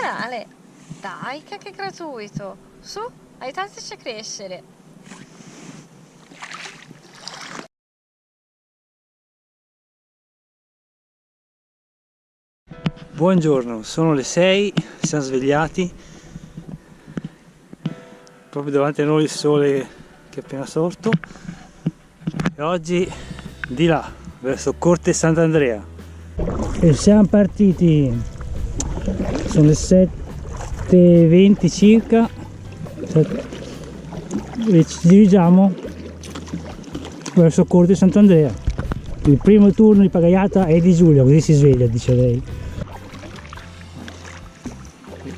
canale. Dai, che è gratuito. Su, aiutateci a crescere. Buongiorno, sono le 6, siamo svegliati. Proprio davanti a noi il sole che è appena sorto. E oggi di là, verso Corte Sant'Andrea. E siamo partiti. Sono le 7:20 circa. E ci dirigiamo verso Corte Sant'Andrea. Il primo turno di pagaiata è di Giulia, così si sveglia, dice lei.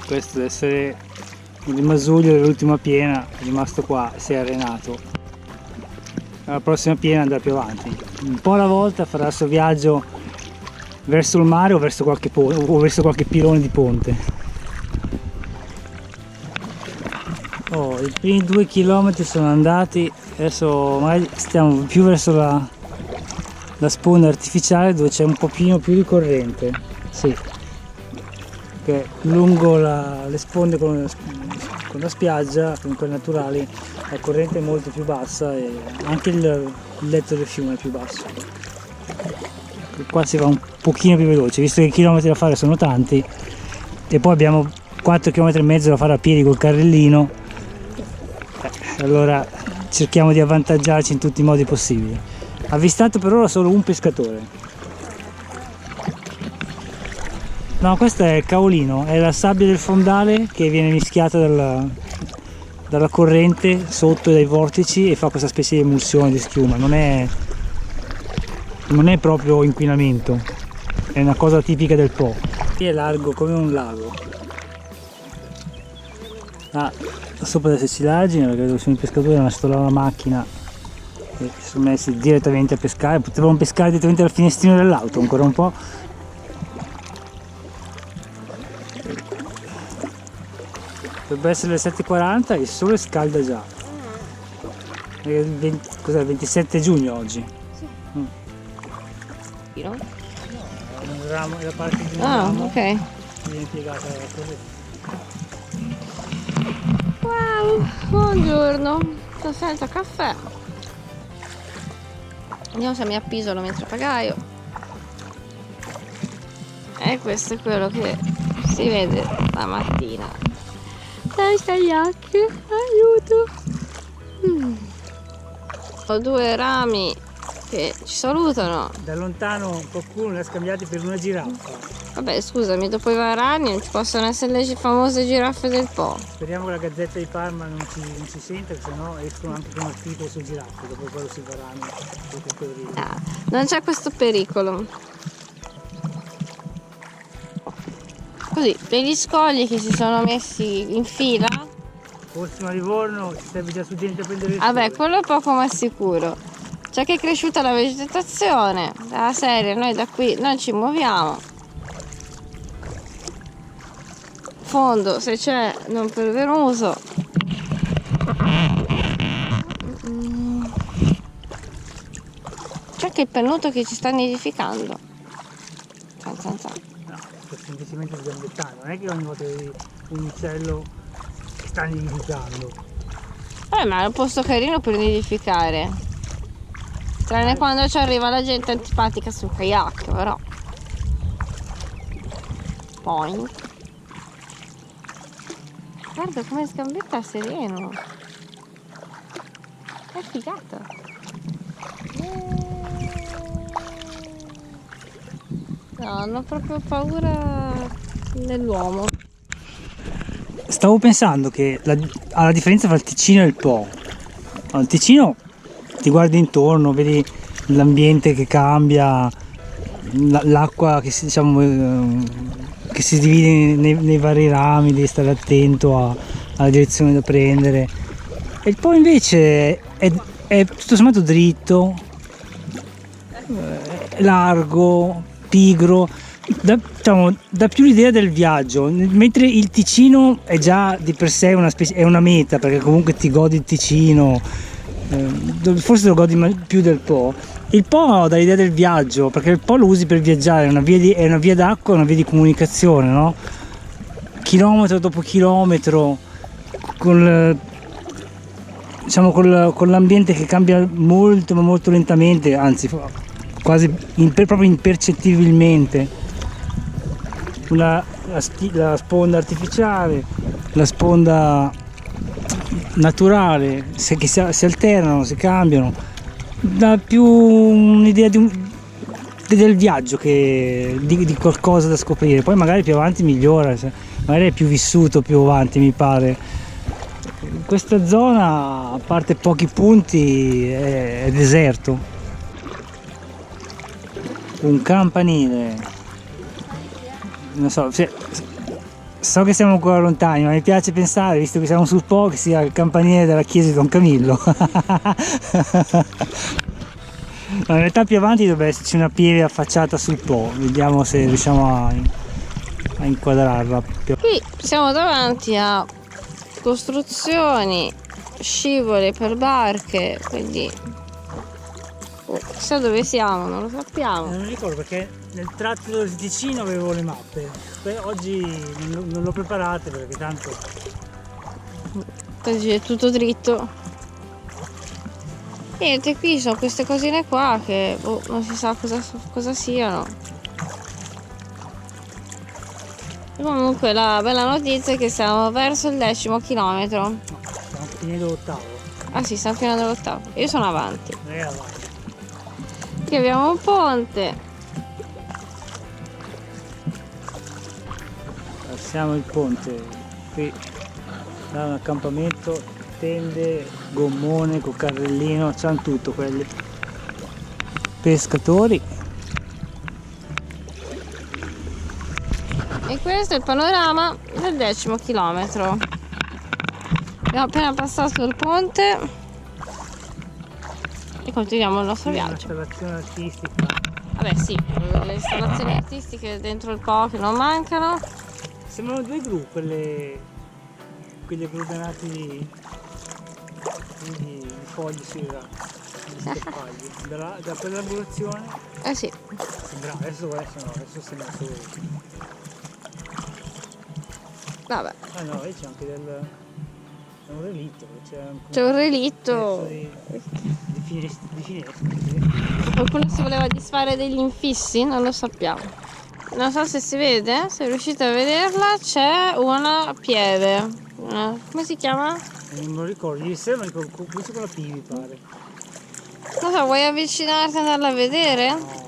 Questo deve essere il Masuglio dell'ultima piena, è rimasto qua, si è arenato. La prossima piena andrà più avanti. Un po' alla volta farà il suo viaggio verso il mare o verso qualche pilone di ponte. Oh, i primi 2 chilometri sono andati, adesso magari stiamo più verso la sponda artificiale dove c'è un pochino più di corrente. Sì. Che lungo le sponde con la spiaggia, con quelle naturali, la corrente è molto più bassa e anche il letto del fiume è più basso. Qua si va un pochino più veloce, visto che i chilometri da fare sono tanti e poi abbiamo 4 km e mezzo da fare a piedi col carrellino, allora cerchiamo di avvantaggiarci in tutti i modi possibili. Avvistato per ora solo un pescatore. No, questo è caolino, è la sabbia del fondale che viene mischiata dalla corrente sotto dai vortici e fa questa specie di emulsione di schiuma. Non è proprio inquinamento, è una cosa tipica del Po. Qui è largo come un lago. Sopra delle silagini, perché dove sono i pescatori hanno lasciato là la macchina e si sono messi direttamente a pescare. Potevamo pescare direttamente dal finestrino dell'auto ancora un po'. Dovrebbe essere le 7:40 e il sole scalda già. Cos'è, il 27 giugno oggi? Sì. No, è un ramo, è la parte di un ramo. Ok. Viene piegata la corrente. Wow, buongiorno. Sono senza caffè. Vediamo se mi appisolo mentre pagaio. E questo è quello che si vede la mattina. Dai, gli occhi, aiuto. Ho 2 rami che ci salutano. Da lontano qualcuno li ha scambiati per una giraffa. Vabbè, scusami, dopo i varani non ci possono essere le famose giraffe del Po. Speriamo che la Gazzetta di Parma non ci senta, se no escono anche con articoli su giraffe, dopo quello sui varani. Non c'è questo pericolo. Così, per gli scogli che si sono messi in fila. Forse a Livorno ci sarebbe già su gente a prendere il Vabbè, sole. quello è poco ma sicuro. Già che è cresciuta la vegetazione, dalla serie, noi da qui non ci muoviamo. Fondo, se c'è, non per veruso. C'è anche il pennuto che ci sta nidificando. Questo investimento di gambettano, non è che ogni volta vedi un uccello che sta nidificando. Ma è un posto carino per nidificare. Tranne quando ci arriva la gente antipatica sul kayak, però. Poi. Guarda come sgambetta sereno. È figata. No, hanno proprio paura dell'uomo. Stavo pensando che la differenza tra il Ticino e il Po. Al Ticino ti guardi intorno, vedi l'ambiente che cambia, l'acqua che si divide nei vari rami, devi stare attento alla direzione da prendere. E il Po invece è tutto sommato dritto, largo, pigro, dà più l'idea del viaggio, mentre il Ticino è già di per sé è una meta, perché comunque ti godi il Ticino, forse lo godi più del Po. Il Po dà l'idea del viaggio, perché il Po lo usi per viaggiare, è una via d'acqua, è una via di comunicazione, no? chilometro dopo chilometro, diciamo con l'ambiente che cambia molto ma molto lentamente, anzi quasi proprio impercettibilmente. La sponda artificiale, la sponda naturale, che si alternano, si cambiano, dà più un'idea del viaggio che di qualcosa da scoprire. Poi magari più avanti migliora, magari è più vissuto più avanti, mi pare. Questa zona, a parte pochi punti, è deserto. Un campanile, non so, so che siamo ancora lontani, ma mi piace pensare, visto che siamo sul Po, che sia il campanile della chiesa di Don Camillo. In realtà più avanti dovrebbe esserci una pieve affacciata sul Po, vediamo se riusciamo a inquadrarla. Qui siamo davanti a costruzioni, scivoli per barche, quindi chissà dove siamo, non lo sappiamo. Non mi ricordo perché nel tratto del Ticino avevo le mappe, oggi non l'ho preparate perché tanto Oggi è tutto dritto. Niente, qui sono queste cosine qua che non si sa cosa siano. E comunque la bella notizia è che siamo verso il 10° chilometro. no, stiamo finendo l'8º. Ah sì, stiamo finendo l'8º. Io sono avanti. Avanti. Qui abbiamo un ponte. Passiamo il ponte, qui da un accampamento, tende, gommone col carrellino, c'hanno tutto quelli. Pescatori. E questo è il panorama del 10° chilometro. Abbiamo appena passato il ponte e continuiamo il nostro viaggio. Un'installazione artistica. Vabbè sì, le installazioni artistiche dentro il Po che non mancano. Sembrano due gru, quegli agglomerati di fogli sugli scappagli. Da quell'angolazione Eh sì. sembra, adesso sembra solo. Vabbè. Ah no, c'è anche un relitto, C'è un relitto. di finestre. Qualcuno si voleva disfare degli infissi? Non lo sappiamo. Non so se si vede, se riuscite a vederla, c'è una pieve. Come si chiama? Non me lo ricordo, ieri sera mi ricordo con la P mi pare. Non so, vuoi avvicinarti e andarla a vedere? No.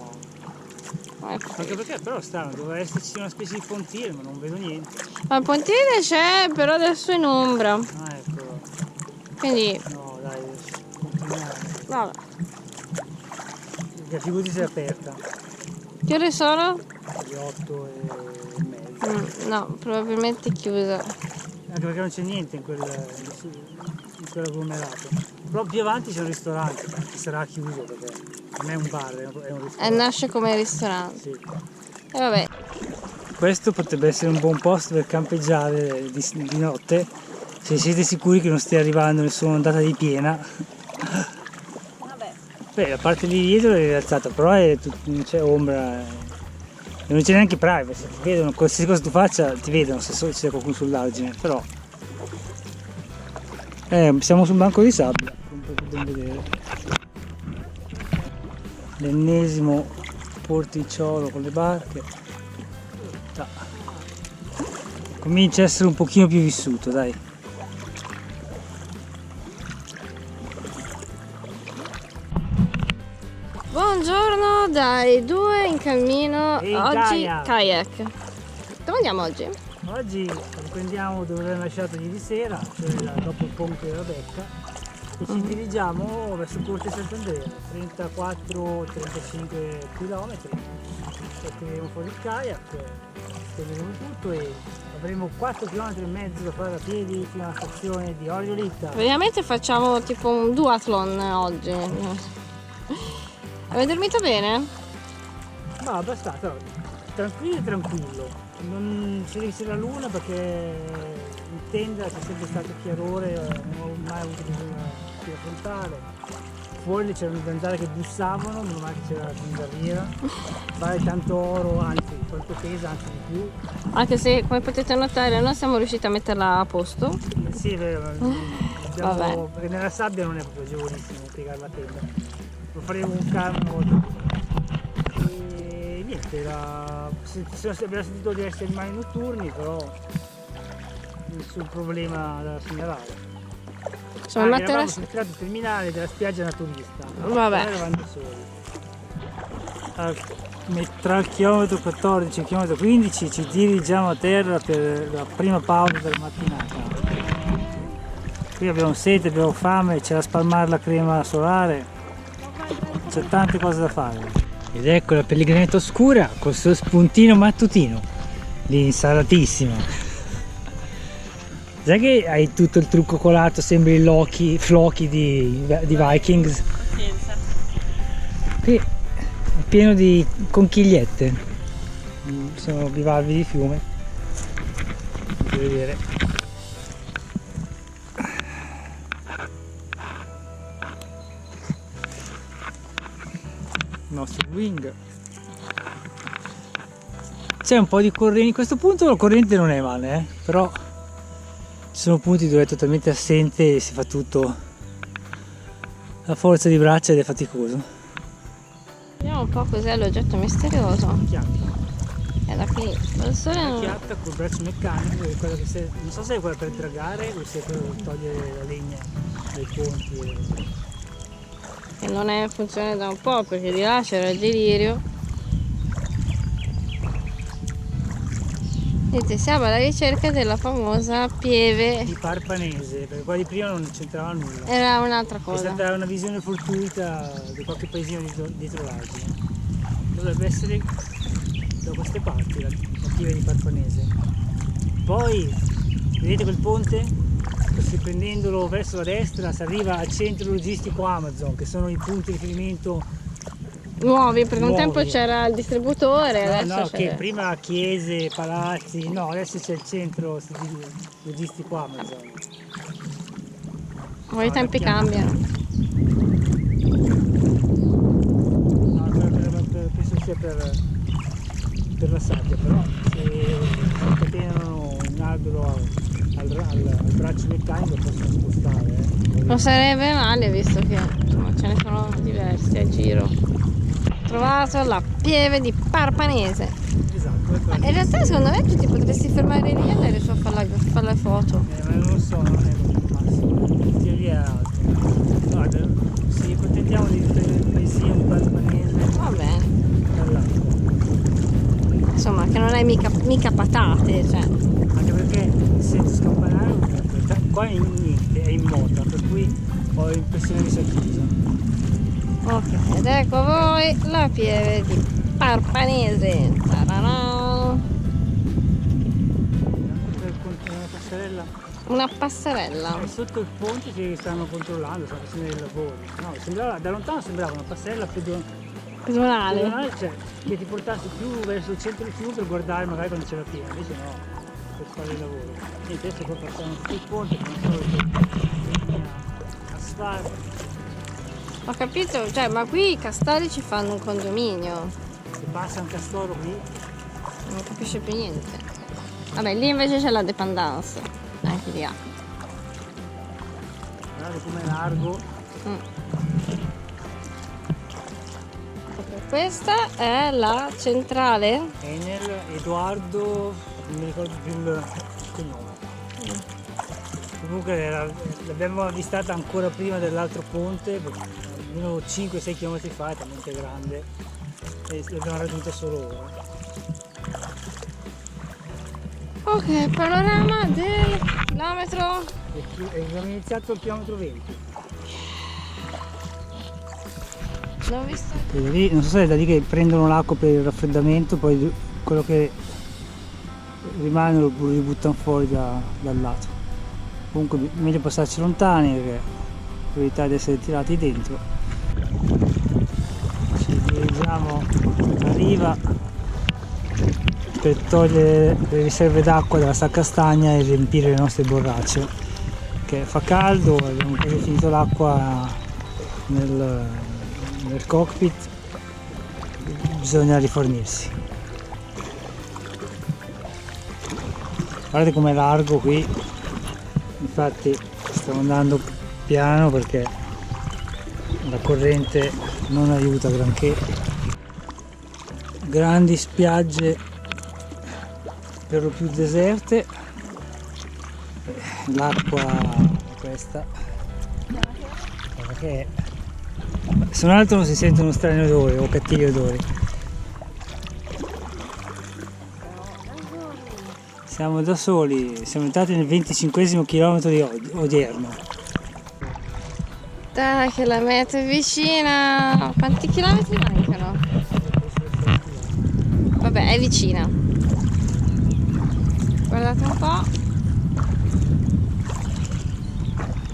Ecco. Anche perché però strano, doveva esserci una specie di pontile, ma non vedo niente. Ma il pontile c'è, però adesso è in ombra. Ah ecco. Quindi, No dai, continuiamo. vabbè. La figura si è aperta. Che ore sono? Alle 8:30. No, probabilmente chiusa. Anche perché non c'è niente in quell'agglomerato. Però più avanti c'è un ristorante che sarà chiuso perché non è un bar, è un ristorante. Nasce come ristorante. Sì. E vabbè. Questo potrebbe essere un buon posto per campeggiare di notte, se siete sicuri che non stia arrivando nessuna ondata di piena. Vabbè. Beh, la parte lì dietro è rialzata, però non c'è ombra e non c'è neanche privacy, ti vedono, qualsiasi cosa tu faccia ti vedono se c'è qualcuno sull'argine, però siamo su un banco di sabbia, come potete vedere. L'ennesimo porticciolo con le barche. Comincia a essere un pochino più vissuto, dai. Buongiorno dai due in cammino. Ehi, Oggi Gaia. kayak. Dove andiamo oggi? Oggi riprendiamo dove abbiamo lasciato ieri sera, cioè dopo il ponte della Becca, e ci dirigiamo verso Corte Sant'Andrea, 34-35 km. Tireremo fuori il kayak, stenderemo tutto e avremo 4,5 km da fare a piedi fino alla stazione di Oriolita. Praticamente facciamo tipo un duathlon oggi. Avete dormito bene? Ma abbastanza, tranquillo. Non si vede la luna perché in tenda c'è sempre stato chiarore, non ho mai avuto bisogno di affrontare. fuori c'erano le zanzare che bussavano, meno male che c'era la zanzariera, vale tanto oro, anzi quanto pesa, anzi di più. Anche se, come potete notare, non siamo riusciti a metterla a posto. Sì, è vero, Vabbè. perché nella sabbia non è proprio agevolissimo piegare la tenda, lo faremo un calmo. E niente, abbiamo sentito diversi animali notturni, però nessun problema da segnalare. Insomma, Eravamo sul tratto terminale della spiaggia naturista. Vabbè. Eravamo da soli. Tra il chilometro 14 e il chilometro 15 ci dirigiamo a terra per la prima pausa della mattinata. Qui abbiamo sete, abbiamo fame, c'è da spalmare la crema solare, c'è tante cose da fare. Ed ecco la pellegrinetta oscura col suo spuntino mattutino, l'insalatissimo. Sai che hai tutto il trucco colato, sembri Loki, Floki di Vikings? Qui è pieno di conchigliette, sono bivalvi di fiume, potete vedere. Il nostro wing. C'è un po' di corrente, in questo punto la corrente non è male, però ci sono punti dove è totalmente assente e si fa tutto a forza di braccia ed è faticoso. Vediamo un po' cos'è l'oggetto misterioso. Chiatta. È da qui. Il sole Una non... chiatta col braccio meccanico, è quella che non so se è quella per dragare o se è per togliere la legna dai ponti. che non è in funzione da un po', perché di là c'era il delirio. Niente, siamo alla ricerca della famosa pieve. Di Parpanese, perché qua di prima non c'entrava nulla. Era un'altra È cosa. stata una visione fortuita di qualche paesino dietro l'Agine. Dovrebbe essere da queste parti la pieve di Parpanese. Poi, vedete quel ponte? Se prendendolo verso la destra si arriva al centro logistico Amazon, che sono i punti di riferimento Nuovi, perché un nuovi. tempo c'era il distributore, No, adesso c'è... che prima chiese, palazzi, no, adesso c'è il centro logistico Amazon. Ora i tempi cambiano. No, penso sia per la sabbia, però se catenano un albero al braccio meccanico possono spostare. Non sarebbe male, visto che insomma, ce ne sono diversi a giro. Ho trovato la pieve di Parpanese. Esatto, è In realtà secondo me tu ti potresti fermare lì e andare su a fare le foto. ma non lo so, non è il massimo. In teoria è alto. Guarda, ci accontentiamo di prendere il paesino di Parpanese Va bene. dall'alto. Insomma, che non è mica patate, cioè. Anche perché sento scampanare qua è niente, è in mota, per cui ho l'impressione di sia chiusa. Ok, ed ecco a voi la pieve di Parpanese. Ta-da-da. Una passerella Una passerella. sotto il ponte che stanno controllando, stanno facendo dei lavori. No, da lontano sembrava una passerella Pedonale. cioè, che ti portasse più verso il centro del fiume per guardare magari quando c'era piena, invece no, per fare il lavoro. Niente, adesso poi passiamo tutto il ponte con solo asfalto. Ho capito, cioè, ma qui i castori ci fanno un condominio. Se passa un castoro qui, Non capisce più niente. Vabbè, lì invece c'è la dependance. Anche di là. guardate com'è largo. Ok, questa è la centrale. Enel, Edoardo, non mi ricordo più il cognome. Comunque l'abbiamo avvistata ancora prima dell'altro ponte, almeno 5-6 km fa, è talmente grande e l'abbiamo raggiunta solo ora. Ok, panorama del chilometro. E abbiamo iniziato al chilometro 20. L'ho visto. E da lì, non so se è da lì che prendono l'acqua per il raffreddamento, poi quello che rimane lo ributtano fuori dal lato. Comunque meglio passarci lontani perché per evitare di essere tirati dentro. Ci dirigiamo a riva per togliere le riserve d'acqua dalla sacca stagna e riempire le nostre borracce, che fa caldo, abbiamo quasi finito l'acqua nel cockpit bisogna rifornirsi. Guardate com'è largo qui, infatti stiamo andando piano perché la corrente non aiuta granché. Grandi spiagge per lo più deserte, l'acqua è questa, che se non altro non si sentono strani odori o cattivi odori. Siamo da soli, siamo entrati nel 25esimo chilometro odierno. Dai che la meta è vicina. Quanti chilometri mancano? Vabbè, è vicina. Guardate un po'.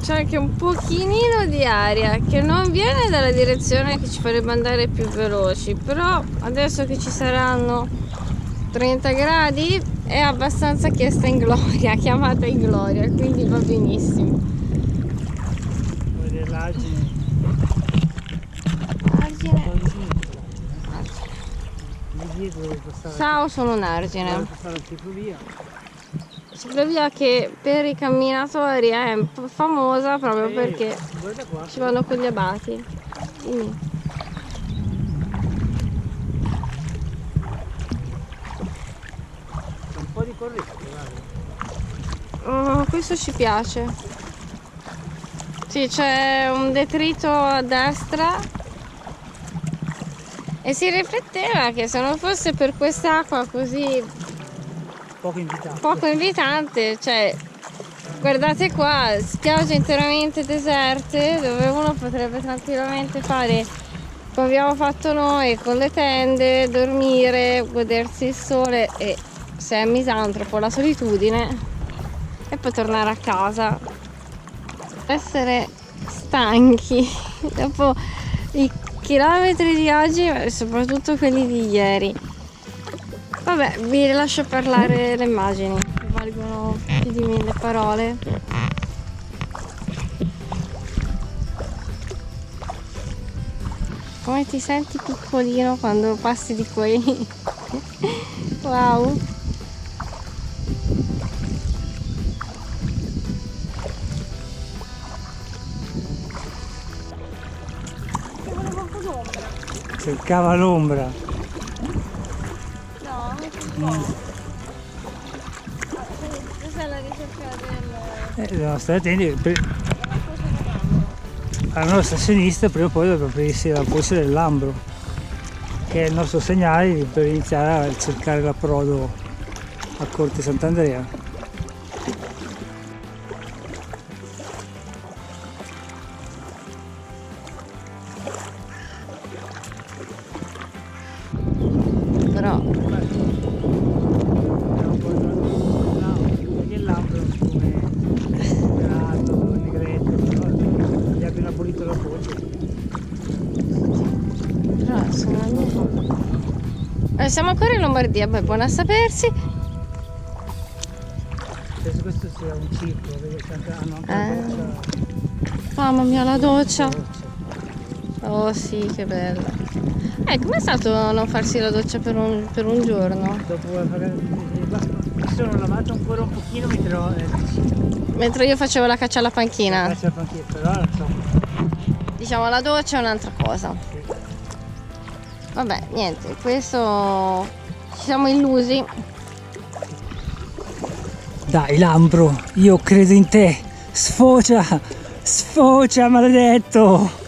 C'è anche un pochino di aria che non viene dalla direzione che ci farebbe andare più veloci, però adesso che ci saranno 30 gradi è abbastanza chiesta in gloria, chiamata in gloria, quindi va benissimo. L'argine. Ciao, sono un argine. Ciclovia che per i camminatori è famosa proprio perché ci vanno con gli abati. Quindi. Un po' di corrente, guarda. Questo ci piace. Sì, c'è un detrito a destra e si rifletteva che se non fosse per quest'acqua così poco invitante, cioè guardate qua, spiagge interamente deserte dove uno potrebbe tranquillamente fare come abbiamo fatto noi con le tende, dormire, godersi il sole e se è misantropo la solitudine e poi tornare a casa, essere stanchi dopo i chilometri di oggi e soprattutto quelli di ieri. Vabbè, vi lascio parlare le immagini, che valgono più di 1000 parole. Come ti senti piccolino quando passi di qui? Wow! cercava l'ombra. No, questa è la ricerca del... Dobbiamo stare attenti. Alla nostra sinistra prima o poi dovrebbe aprirsi la foce del Lambro, che è il nostro segnale per iniziare a cercare l'approdo a Corte Sant'Andrea. Però il Lambro come Grado, Negretto, gli abbiano abolito la foce. Siamo ancora in Lombardia, beh, buona a sapersi. Penso questo sia un circolo, vedo che hanno anche la doccia. Mamma mia, la doccia. Oh sì, che bella. Com'è stato non farsi la doccia per un giorno? Dopo mi sono lavato ancora un pochino, metterò nel piscina. Mentre io facevo la caccia alla panchina. Però non so. Diciamo la doccia è un'altra cosa. Sì. Vabbè, niente, questo ci siamo illusi. Dai Lambro, io credo in te. Sfocia, sfocia, maledetto.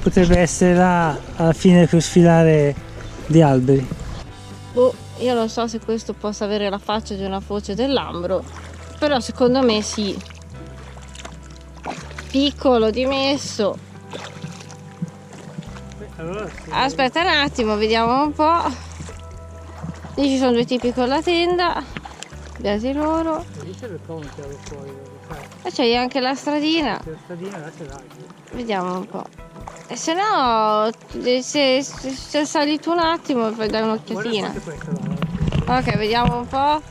Potrebbe essere là alla fine per sfilare di alberi. Boh, io non so se questo possa avere la faccia di una foce del Lambro, però secondo me sì. Piccolo, dimesso. Allora, sì. Aspetta un attimo, vediamo un po'. Lì ci sono due tipi con la tenda. Beati loro. E c'è anche la stradina. La stradina là ce l'hai. Vediamo un po'. E se no, se sali tu un attimo e poi dai un'occhiatina. Ok, vediamo un po'.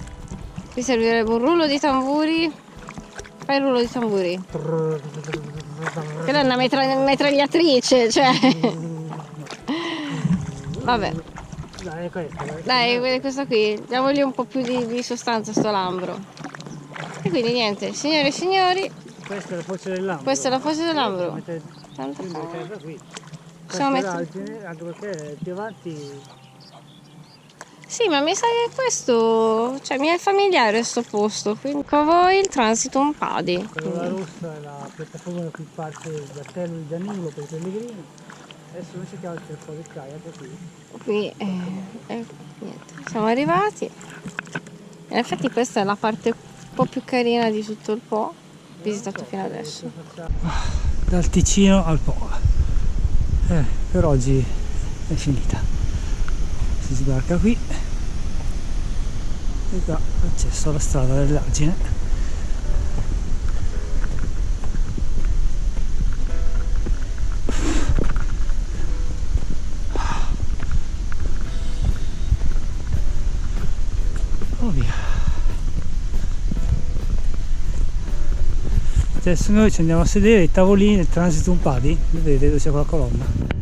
Qui servirebbe un rullo di tamburi. Fai il rullo di tamburi. Quella è una mitragliatrice, cioè. Vabbè. Dai, questo, Dai, questo qui, diamogli un po' più di sostanza a sto lambro. E quindi niente, signore e signori, questa è la foce del Lambro. questa è la foce del Lambro. Mette Tanto quindi fa. casa qui. Possiamo Questa è mettere... l'argine, anche perché più avanti Sì, ma mi sa che questo, cioè mi è familiare sto posto, quindi con voi il Transitum Padi. quella rossa è la piattaforma da cui parte da Terno di Danilo per i pellegrini. Adesso noi cerchiamo il po' del kayak qui. Qui, niente, siamo arrivati. In effetti questa è la parte un po' più carina di tutto il Po, visitato fino adesso. Dal Ticino al Po. Per oggi è finita. Si sbarca qui e qua accesso alla strada dell'Argine. Oh via. Adesso noi ci andiamo a sedere ai tavolini del Transitum Padi, vedete dove c'è quella colonna.